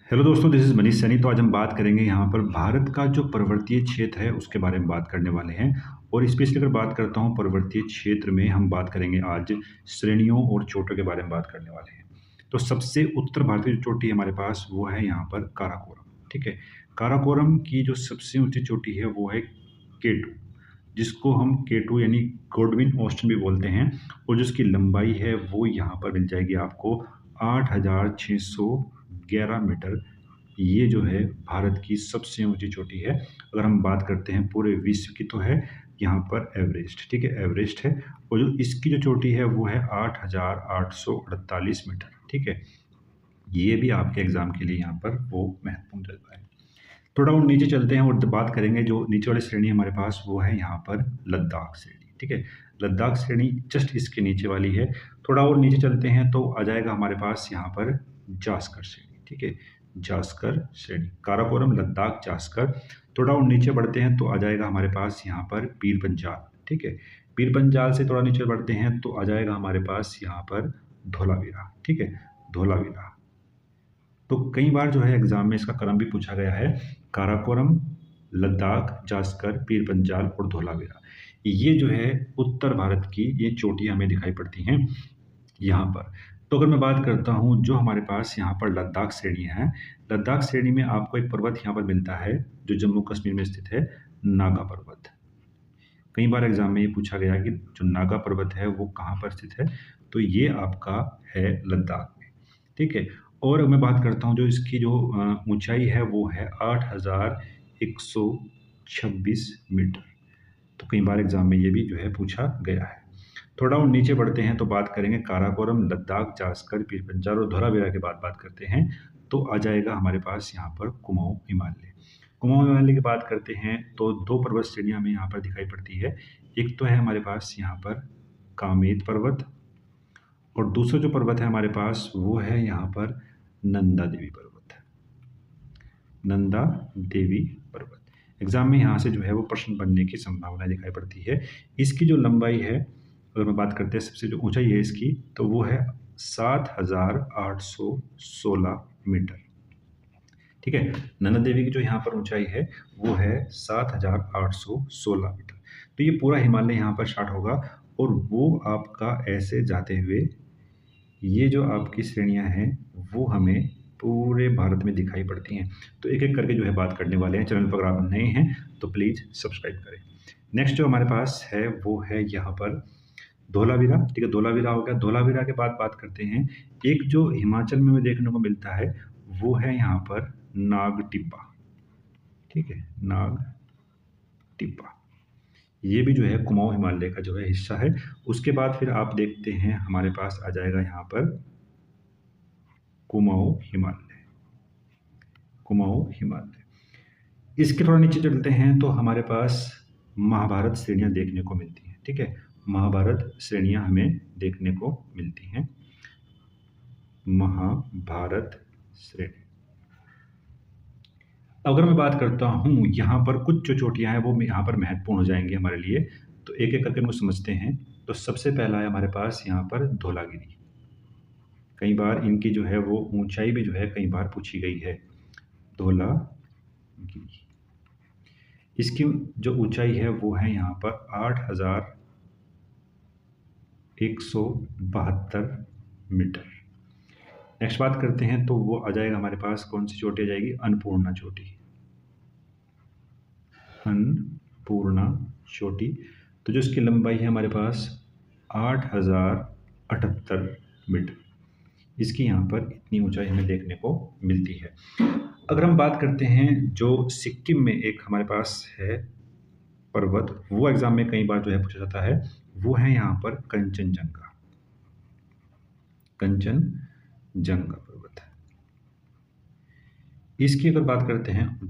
Hello दोस्तों, this is Manish Saini. तो आज हम बात करेंगे यहाँ पर भारत का जो पर्वतीय क्षेत्र है उसके बारे में बात करने वाले हैं। और स्पेशली अगर बात करता हूँ पर्वतीय क्षेत्र में, हम बात करेंगे आज श्रेणियों और चोटियों के बारे में बात करने वाले हैं। तो सबसे उत्तर भारतीय जो चोटी है हमारे पास वो है यहाँ पर काराकोरम। ठीक है, काराकोरम की जो सबसे ऊंची चोटी है वो है केटू, जिसको हम केटू यानी गोडविन ऑस्टिन भी बोलते हैं। और जिसकी लंबाई है वो यहाँ पर मिल जाएगी आपको 8,611 मीटर। ये जो है भारत की सबसे ऊंची चोटी है। अगर हम बात करते हैं पूरे विश्व की तो है यहाँ पर एवरेस्ट। ठीक है, एवरेस्ट है। और जो इसकी जो चोटी है वो है 8,848 मीटर। ठीक है, ये भी आपके एग्जाम के लिए यहाँ पर वो महत्वपूर्ण जगह है। थोड़ा और नीचे चलते हैं और बात करेंगे। जो नीचे वाली श्रेणी हमारे पास वो है यहाँ पर लद्दाख श्रेणी। ठीक है, लद्दाख श्रेणी जस्ट इसके नीचे वाली है। थोड़ा और नीचे चलते हैं तो आ जाएगा हमारे पास यहाँ पर जास्कर श्रेणी। ठीक है, जास्कर श्रेणी, काराकोरम, लद्दाख, जास्कर। थोड़ा और नीचे बढ़ते हैं तो आ जाएगा हमारे पास यहाँ पर पीर पंजाल। ठीक है, पीर पंजाल से थोड़ा नीचे बढ़ते हैं तो आ जाएगा हमारे पास यहाँ पर धोलावीरा। ठीक है, धोलावीरा। तो कई बार जो है एग्जाम में इसका क्रम भी पूछा गया है। काराकोरम, लद्दाख, जास्कर, पीर पंजाल और धोलावीरा, ये जो है उत्तर भारत की ये चोटियां हमें दिखाई पड़ती हैं यहाँ पर। तो अगर मैं बात करता हूँ जो हमारे पास यहाँ पर लद्दाख श्रेणी है, लद्दाख श्रेणी में आपको एक पर्वत यहाँ पर मिलता है जो जम्मू कश्मीर में स्थित है, नागा पर्वत। कई बार एग्जाम में ये पूछा गया कि जो नागा पर्वत है वो कहाँ पर स्थित है, तो ये आपका है लद्दाख में। ठीक है, और मैं बात करता हूँ जो इसकी जो ऊंचाई है वो है 8,126 मीटर। तो कई बार एग्जाम में ये भी जो है पूछा गया है। थोड़ा और नीचे बढ़ते हैं तो बात करेंगे काराकोरम, लद्दाख, जास्कर, पीर पंजाल और धोलावीरा के बाद बात करते हैं तो आ जाएगा हमारे पास यहाँ पर कुमाऊं हिमालय। कुमाऊं हिमालय की बात करते हैं तो दो पर्वत श्रेणियां हमें यहाँ पर दिखाई पड़ती है। एक तो है हमारे पास यहाँ पर कामेत पर्वत, और दूसरा जो पर्वत है हमारे पास वो है यहाँ पर नंदा देवी पर्वत। नंदा देवी पर्वत एग्जाम में यहाँ से जो है वो प्रश्न बनने की संभावना दिखाई पड़ती है। इसकी जो लंबाई है, अगर मैं बात करते हैं सबसे जो ऊंचाई है इसकी, तो वो है 7,816 मीटर। ठीक है, नंदा देवी की जो यहाँ पर ऊंचाई है वो है 7,816 मीटर। तो ये पूरा हिमालय यहाँ पर स्टार्ट होगा और वो आपका ऐसे जाते हुए ये जो आपकी श्रेणियां हैं वो हमें पूरे भारत में दिखाई पड़ती हैं। तो एक एक करके जो है बात करने वाले हैं। चैनल पर अगर आप नए हैं तो प्लीज़ सब्सक्राइब करें। नेक्स्ट जो हमारे पास है वो है यहाँ पर धोलावीरा। ठीक है, धोलावीरा हो गया। धोलावीरा के बाद बात करते हैं एक जो हिमाचल में देखने को मिलता है वो है यहाँ पर नाग टिब्बा। ठीक है, नाग टिब्बा, ये भी जो है कुमाऊं हिमालय का जो है हिस्सा है। उसके बाद फिर आप देखते हैं हमारे पास आ जाएगा यहाँ पर कुमाऊं हिमालय। कुमाऊं हिमालय, इसके थोड़ा नीचे चलते हैं तो हमारे पास महाभारत श्रेणियां देखने को मिलती हैं। ठीक है, महाभारत श्रेणियां हमें देखने को मिलती हैं। महाभारत श्रेणी, अगर मैं बात करता हूँ यहाँ पर कुछ जो चोटियां हैं वो यहाँ पर महत्वपूर्ण हो जाएंगी हमारे लिए। तो एक एक करके इनको समझते हैं। तो सबसे पहला है हमारे पास यहाँ पर धौलागिरी। कई बार इनकी जो है वो ऊंचाई भी जो है कई बार पूछी गई है, धौलागिरी। इसकी जो ऊंचाई है वो है यहाँ पर 8,172 मीटर। नेक्स्ट बात करते हैं तो वो आ जाएगा हमारे पास, कौन सी चोटी आ जाएगी, अन्नपूर्णा चोटी। अन्नपूर्णा चोटी, तो जो इसकी लंबाई है हमारे पास 8,078 मीटर। इसकी यहाँ पर इतनी ऊंचाई हमें देखने को मिलती है। अगर हम बात करते हैं जो सिक्किम में एक हमारे पास है पर्वत, वो एग्जाम में कई बार जो है पूछा जाता है, वो है यहाँ पर कंचनजंगा। कंचनजंगा पर्वत, इसकी अगर बात करते हैं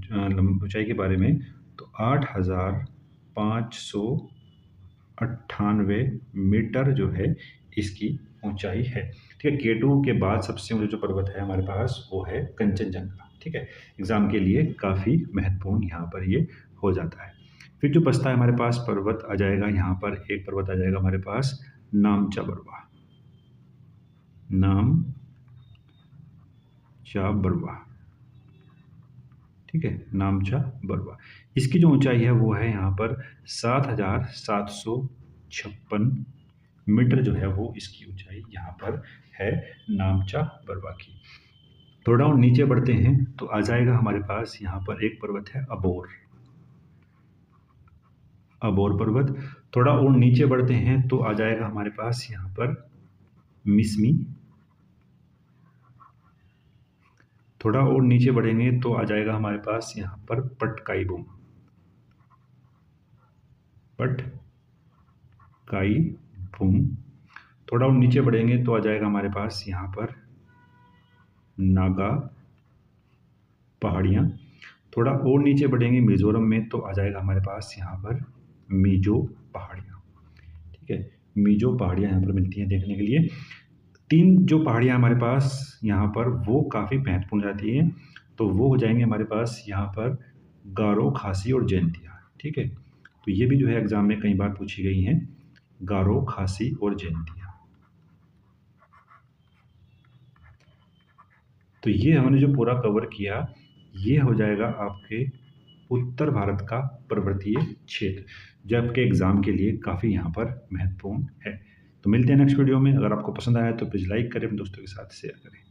ऊंचाई के बारे में तो 8,598 मीटर जो है इसकी ऊंचाई है। ठीक है, केटू के बाद सबसे ऊंचा जो पर्वत है हमारे पास वो है कंचनजंगा। ठीक है, एग्जाम के लिए काफ़ी महत्वपूर्ण यहाँ पर ये हो जाता है। फिर जो बचता है हमारे पास पर्वत आ जाएगा, यहाँ पर एक पर्वत आ जाएगा हमारे पास नामचा बरवा। नामचा बरवा, ठीक है, नामचा बरवा। इसकी जो ऊंचाई है वो है यहाँ पर 7,756 मीटर जो है वो इसकी ऊंचाई यहाँ पर है नामचा बरवा की। थोड़ा और नीचे बढ़ते हैं तो आ जाएगा हमारे पास यहाँ पर एक पर्वत है अबोर, अबोर पर्वत। थोड़ा और नीचे बढ़ते हैं तो आ जाएगा हमारे पास यहाँ पर मिसमी। थोड़ा और नीचे बढ़ेंगे तो आ जाएगा हमारे पास यहाँ पर पटकाई बूम। थोड़ा और नीचे बढ़ेंगे तो आ जाएगा हमारे पास यहाँ पर नागा पहाड़ियाँ। थोड़ा और नीचे बढ़ेंगे मिजोरम में तो आ जाएगा हमारे पास यहाँ पर मिजो पहाड़ियाँ। ठीक है, मिजो पहाड़ियाँ यहाँ पर मिलती हैं देखने के लिए। 3 जो पहाड़ियाँ हमारे पास यहाँ पर वो काफ़ी महत्वपूर्ण जाती हैं, तो वो हो जाएंगे हमारे पास यहाँ पर गारो, खासी और जैंतिया। ठीक है, तो ये भी जो है एग्जाम में कई बार पूछी गई हैं, गारो, खासी और जैंतिया। तो ये हमने जो पूरा कवर किया, ये हो जाएगा आपके उत्तर भारत का पर्वतीय क्षेत्र, जो आपके एग्जाम के लिए काफ़ी यहाँ पर महत्वपूर्ण है। तो मिलते हैं नेक्स्ट वीडियो में। अगर आपको पसंद आया तो प्लीज़ लाइक करें, अपने दोस्तों के साथ शेयर करें।